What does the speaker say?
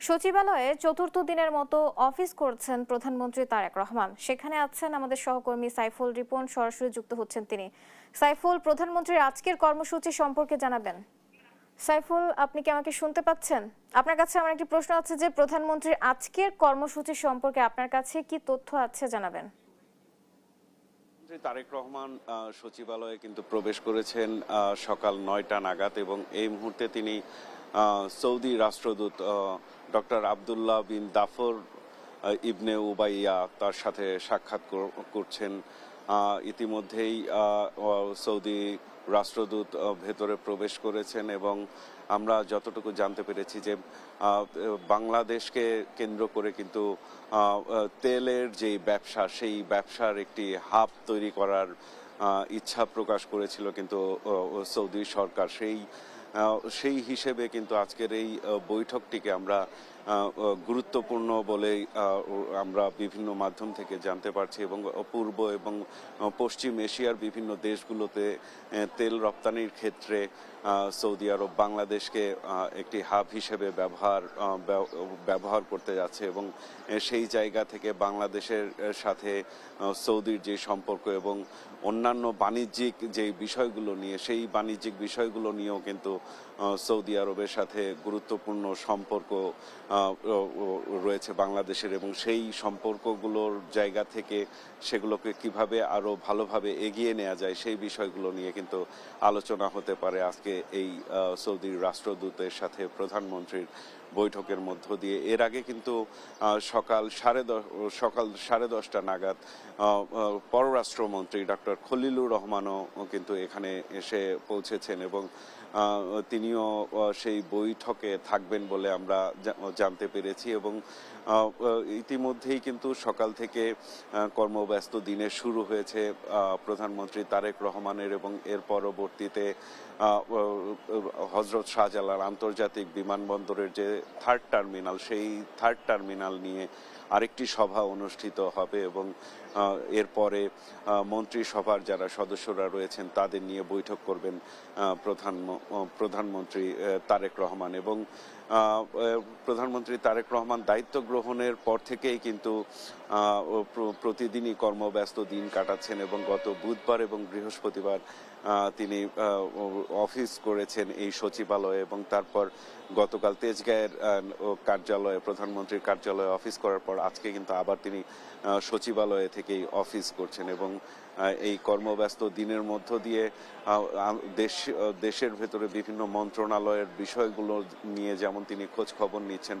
সচিবালয়ে চতুর্থ দিনের মতো অফিস করছেন প্রধানমন্ত্রী তারেক রহমান। সেখানে আছেন আমাদের সহকর্মী সাইফুল রিপন, সরাসরি যুক্ত হচ্ছেন তিনি। সাইফুল, প্রধানমন্ত্রীর আজকের কর্মসূচি সম্পর্কে জানাবেন। সাইফুল, আপনি কি আমাকে শুনতে পাচ্ছেন? আপনার কাছে আমার একটি প্রশ্ন আছে যে প্রধানমন্ত্রীর আজকের কর্মসূচি সম্পর্কে আপনার কাছে কি তথ্য আছে জানাবেন। তারেক রহমান সচিবালয়ে কিন্তু প্রবেশ করেছেন সকাল ৯টা নাগাদ এবং এই মুহূর্তে তিনি সৌদি রাষ্ট্রদূত ডক্টর আবদুল্লাহ বিন দাফর ইবনে উবাইয়া তার সাথে সাক্ষাৎ করছেন। ইতিমধ্যেই সৌদি রাষ্ট্রদূত ভেতরে প্রবেশ করেছেন এবং আমরা যতটুকু জানতে পেরেছি যে বাংলাদেশকে কেন্দ্র করে কিন্তু তেলের যেই ব্যবসা, সেই ব্যবসার একটি হাব তৈরি করার ইচ্ছা প্রকাশ করেছিল কিন্তু সৌদি সরকার। সেই হিসেবে কিন্তু আজকের এই বৈঠকটিকে আমরা গুরুত্বপূর্ণ বলেই আমরা বিভিন্ন মাধ্যম থেকে জানতে পারছি এবং পূর্ব এবং পশ্চিম এশিয়ার বিভিন্ন দেশগুলোতে তেল রপ্তানির ক্ষেত্রে সৌদি আরব বাংলাদেশকে একটি হাব হিসেবে ব্যবহার করতে যাচ্ছে এবং সেই জায়গা থেকে বাংলাদেশের সাথে সৌদির যে সম্পর্ক এবং অন্যান্য বাণিজ্যিক যে বিষয়গুলো নিয়ে, সেই বাণিজ্যিক বিষয়গুলো নিয়েও কিন্তু সৌদি আরবের সাথে গুরুত্বপূর্ণ সম্পর্ক রয়েছে বাংলাদেশের এবং সেই সম্পর্কগুলোর জায়গা থেকে সেগুলোকে কিভাবে আরো ভালোভাবে এগিয়ে নেওয়া যায় সেই বিষয়গুলো নিয়ে কিন্তু আলোচনা হতে পারে আজকে এই সৌদির রাষ্ট্রদূতের সাথে প্রধানমন্ত্রীর বৈঠকের মধ্য দিয়ে। এর আগে কিন্তু সকাল 10:30 নাগাদ পররাষ্ট্রমন্ত্রী ডক্টর খলিলুর রহমানও কিন্তু এখানে এসে পৌঁছেছেন এবং তিনিও সেই বৈঠকে থাকবেন বলে আমরা জানতে পেরেছি এবং ইতিমধ্যেই কিন্তু সকাল থেকে কর্মব্যস্ত দিনে শুরু হয়েছে প্রধানমন্ত্রী তারেক রহমানের এবং এর পরবর্তীতে হযরত শাহজালাল আন্তর্জাতিক বিমানবন্দরের যে থার্ড টার্মিনাল, সেই থার্ড টার্মিনাল নিয়ে আরেকটি সভা অনুষ্ঠিত হবে এবং এরপরে মন্ত্রিসভার যারা সদস্যরা রয়েছেন তাদের নিয়ে বৈঠক করবেন প্রধানমন্ত্রী তারেক রহমান। এবং প্রধানমন্ত্রী তারেক রহমান দায়িত্ব গ্রহণের পর থেকেই কিন্তু প্রতিদিনই কর্মব্যস্ত দিন কাটাচ্ছেন এবং গত বুধবার এবং বৃহস্পতিবার তিনি অফিস করেছেন এই সচিবালয়ে এবং তারপর গতকাল তেজগাঁয়ের কার্যালয়ে, প্রধানমন্ত্রীর কার্যালয়ে অফিস করার পর আজকে কিন্তু আবার তিনি সচিবালয়ে থেকেই অফিস করছেন এবং এই কর্মব্যস্ত দিনের মধ্য দিয়ে দেশের ভেতরে বিভিন্ন মন্ত্রণালয়ের বিষয়গুলো নিয়ে যেমন তিনি খোঁজ খবর নিচ্ছেন,